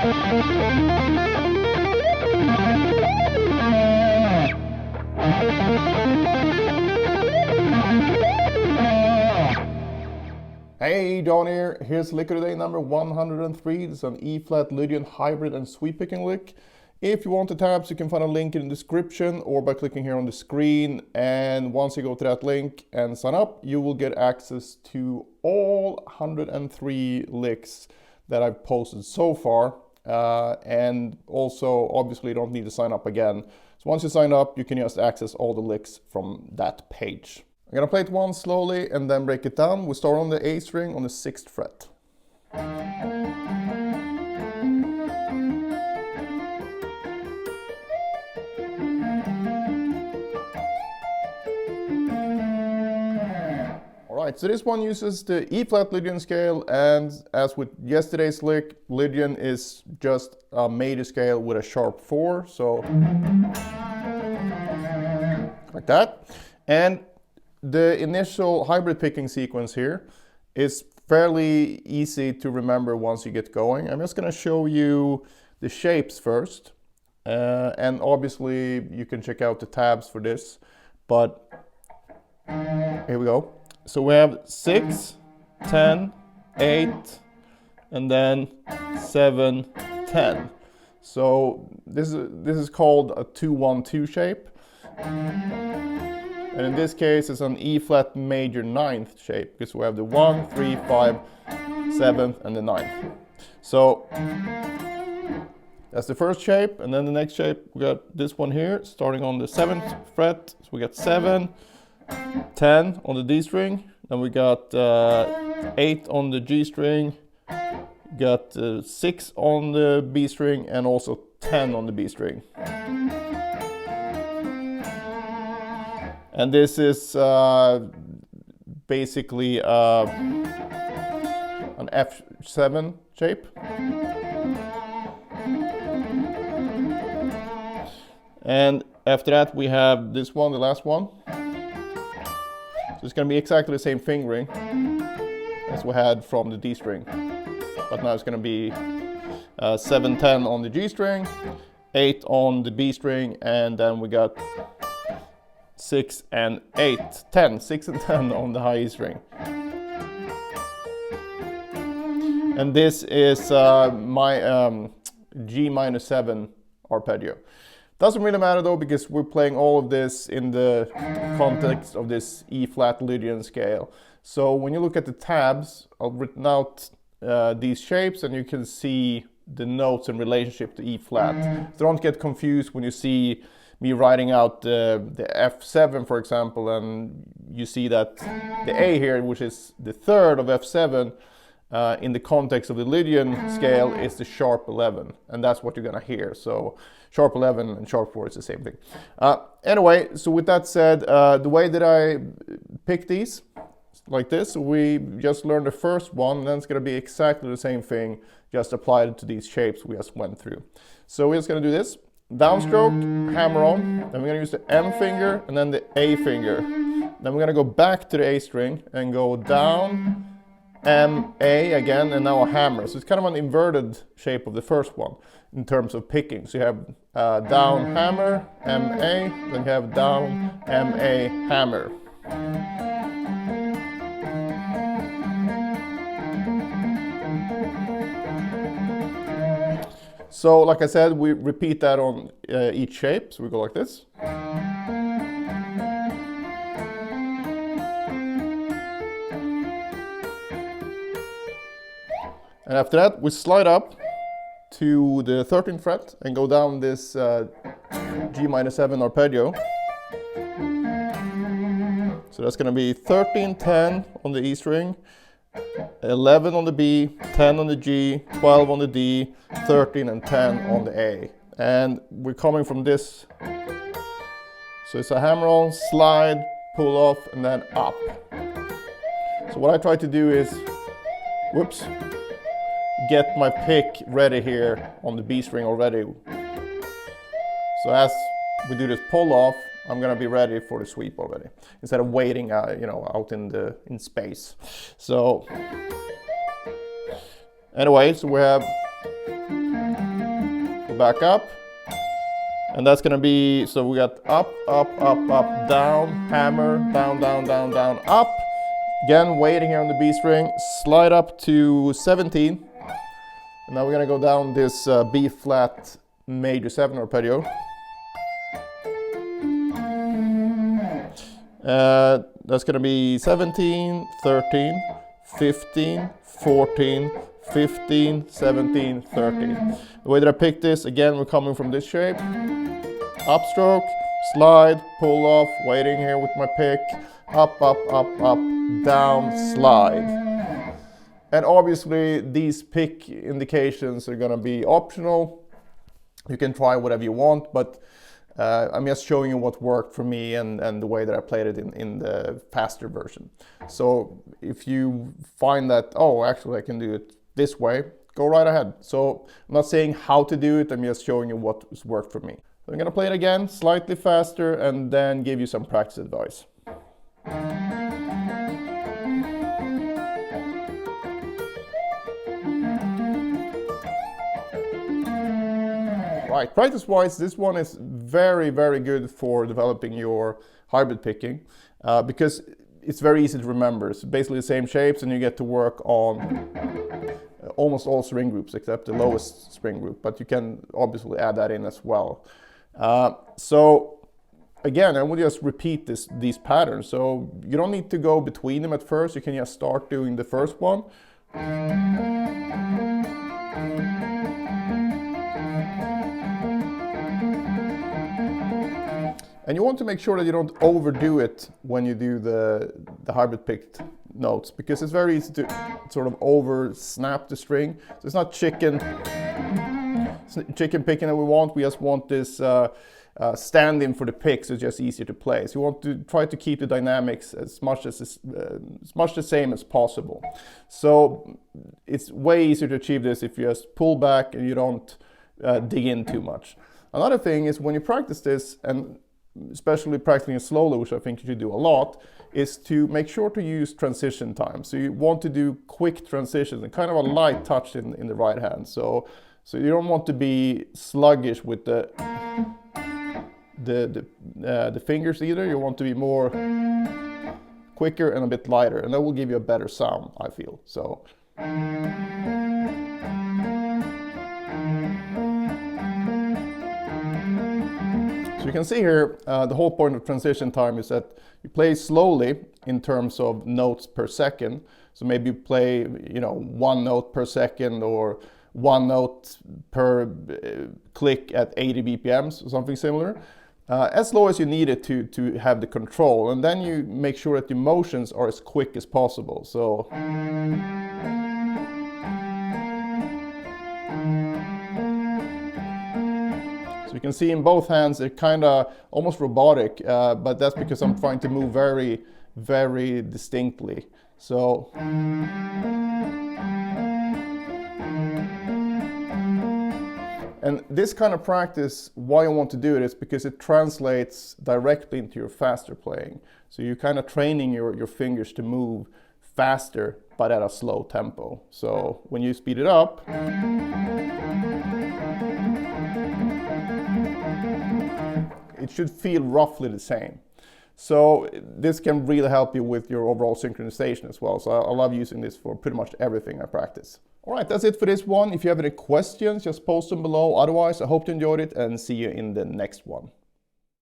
Hey, John here. Here's lick of the day number 103. This is an E-flat Lydian hybrid and sweep picking lick. If you want the tabs, you can find a link in the description or by clicking here on the screen. And once you go to that link and sign up, you will get access to all 103 licks that I've posted so far. And also, obviously, you don't need to sign up again. So once you sign up, you can just access all the licks from that page. I'm gonna play it once slowly and then break it down. We start on the A string on the 6th fret. Alright, so this one uses the E-flat Lydian scale, and as with yesterday's lick, Lydian is just a major scale with a sharp 4, so like that. And the initial hybrid picking sequence here is fairly easy to remember once you get going. I'm just going to show you the shapes first, and obviously you can check out the tabs for this, but here we go. So we have 6, 10, 8, and then 7, 10. So this is called a 2-1-2 shape. And in this case, it's an E-flat major 9th shape, because we have the 1, 3, 5, 7th, and the 9th. So that's the first shape, and then the next shape, we got this one here, starting on the 7th fret. So we got 7, 10 on the D string, then we got 8 on the G string, got 6 on the B string, and also 10 on the B string. And this is basically an F7 shape. And after that we have this one, the last one. So it's going to be exactly the same fingering as we had from the D string. But now it's going to be 7, 10 on the G string, 8 on the B string, and then we got 6 and 8, 10, 6 and 10 on the high E string. And this is my G-7 arpeggio. Doesn't really matter though, because we're playing all of this in the context of this E-flat Lydian scale. So when you look at the tabs, I've written out these shapes, and you can see the notes in relationship to E-flat. So don't get confused when you see me writing out the F7, for example, and you see that the A here, which is the 3rd of F7, in the context of the Lydian scale, is the sharp 11, and that's what you're gonna hear. So sharp 11 and sharp 4 is the same thing. Anyway, so with that said, the way that I pick these, like this, we just learned the first one, and then it's gonna be exactly the same thing, just applied to these shapes we just went through. So we're just gonna do this. Downstroke, hammer on, then we're going to use the M finger and then the A finger. Then we're going to go back to the A string and go down, M, A again, and now a hammer. So it's kind of an inverted shape of the first one in terms of picking. So you have down, hammer, M, A, then you have down, M, A, hammer. So like I said, we repeat that on each shape. So we go like this. And after that, we slide up to the 13th fret and go down this G-7 arpeggio. So that's going to be 13, 10 on the E string, 11 on the B, 10 on the G, 12 on the D, 13 and 10 on the A. And we're coming from this. So it's a hammer on, slide, pull off, and then up. So what I try to do is, whoops, get my pick ready here on the B string already. So as we do this pull off, I'm gonna be ready for the sweep already, instead of waiting, out in space. So anyway, so we have back up. And that's gonna be, so we got up, up, up, up, down, hammer, down, down, down, down, up. Again, waiting here on the B string, slide up to 17. And now we're gonna go down this B flat major 7 arpeggio. That's gonna be 17, 13, 15, 14, 15, 17, 13. The way that I picked this, again, we're coming from this shape. Upstroke, slide, pull off, waiting here with my pick. Up, up, up, up, down, slide. And obviously these pick indications are gonna be optional. You can try whatever you want, but I'm just showing you what worked for me and the way that I played it in the faster version. So if you find that, oh, actually I can do it this way, go right ahead. So I'm not saying how to do it, I'm just showing you what has worked for me. So I'm gonna play it again, slightly faster, and then give you some practice advice. Right, practice-wise, this one is very, very good for developing your hybrid picking because it's very easy to remember. It's basically the same shapes and you get to work on almost all string groups except the lowest string group, but you can obviously add that in as well. So again, I will just repeat these patterns. So you don't need to go between them at first, you can just start doing the first one. And you want to make sure that you don't overdo it when you do the hybrid picked notes, because it's very easy to sort of over snap the string. So it's not chicken picking that we want, we just want this stand-in for the pick, so it's just easier to play. So you want to try to keep the dynamics as much the same as possible. So it's way easier to achieve this if you just pull back and you don't dig in too much. Another thing is when you practice this, and especially practicing it slowly, which I think you should do a lot, is to make sure to use transition time. So you want to do quick transitions and kind of a light touch in the right hand. So you don't want to be sluggish with the fingers either. You want to be more quicker and a bit lighter, and that will give you a better sound, I feel. So. So you can see here, the whole point of transition time is that you play slowly in terms of notes per second. So maybe you play, one note per second or one note per click at 80 BPMs or something similar. As slow as you need it to have the control. And then you make sure that the motions are as quick as possible. So. So you can see in both hands they're kind of almost robotic, but that's because I'm trying to move very, very distinctly. So. And this kind of practice, why I want to do it is because it translates directly into your faster playing. So you're kind of training your fingers to move faster, but at a slow tempo. So when you speed it up, it should feel roughly the same. So this can really help you with your overall synchronization as well. So I love using this for pretty much everything I practice. All right, that's it for this one. If you have any questions, just post them below. Otherwise, I hope you enjoyed it and see you in the next one.